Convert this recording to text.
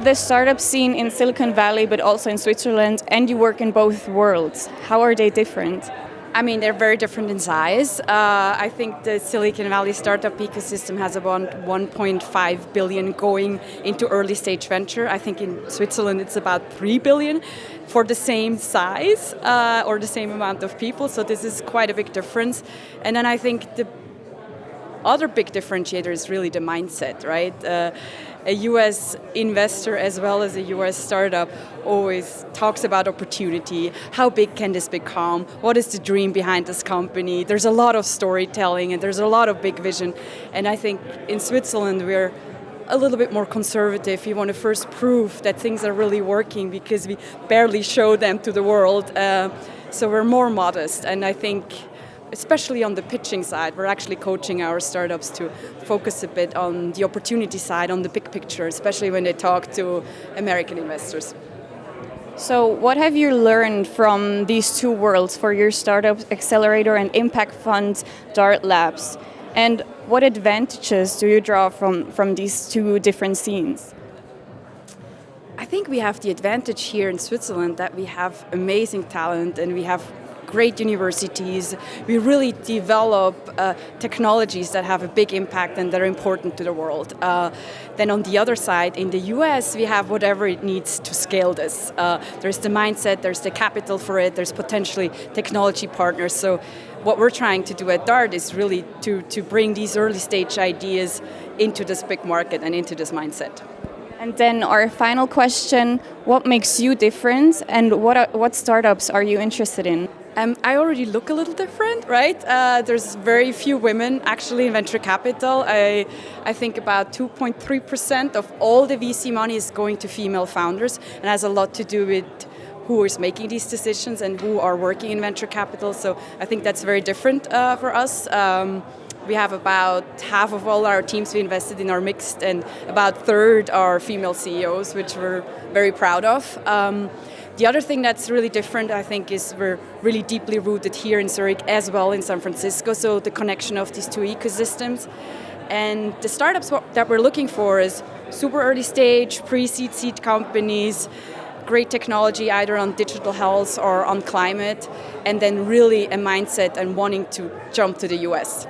the startup scene in Silicon Valley, but also in Switzerland, and you work in both worlds. How are they different? I mean, they're very different in size. I think the Silicon Valley startup ecosystem has about 1.5 billion going into early stage venture. I think in Switzerland it's about 3 billion for the same size or the same amount of people. So this is quite a big difference. And then I think the other big differentiator is really the mindset, right? A US investor as well as a US startup always talks about opportunity. How big can this become? What is the dream behind this company? There's a lot of storytelling and there's a lot of big vision. And I think in Switzerland we're a little bit more conservative. We want to first prove that things are really working because we barely show them to the world. So we're more modest, and I think especially on the pitching side, we're actually coaching our startups to focus a bit on the opportunity side, on the big picture, especially when they talk to American investors. So what have you learned from these two worlds for your startup accelerator and impact fund Dart Labs? And what advantages do you draw from these two different scenes? I think we have the advantage here in Switzerland that we have amazing talent and we have great universities. We really develop technologies that have a big impact and that are important to the world. Then on the other side, in the US, we have whatever it needs to scale this. There's the mindset, there's the capital for it, there's potentially technology partners. So what we're trying to do at DART is really to bring these early stage ideas into this big market and into this mindset. And then our final question, what makes you different and what startups are you interested in? I already look a little different, right? There's very few women actually in venture capital. I think about 2.3% of all the VC money is going to female founders and has a lot to do with who is making these decisions and who are working in venture capital. So I think that's very different for us. We have about half of all our teams we invested in are mixed and about a third are female CEOs, which we're very proud of. The other thing that's really different, I think, is we're really deeply rooted here in Zurich as well in San Francisco, so the connection of these two ecosystems. And the startups that we're looking for is super early stage, pre-seed, seed companies, great technology either on digital health or on climate, and then really a mindset and wanting to jump to the US.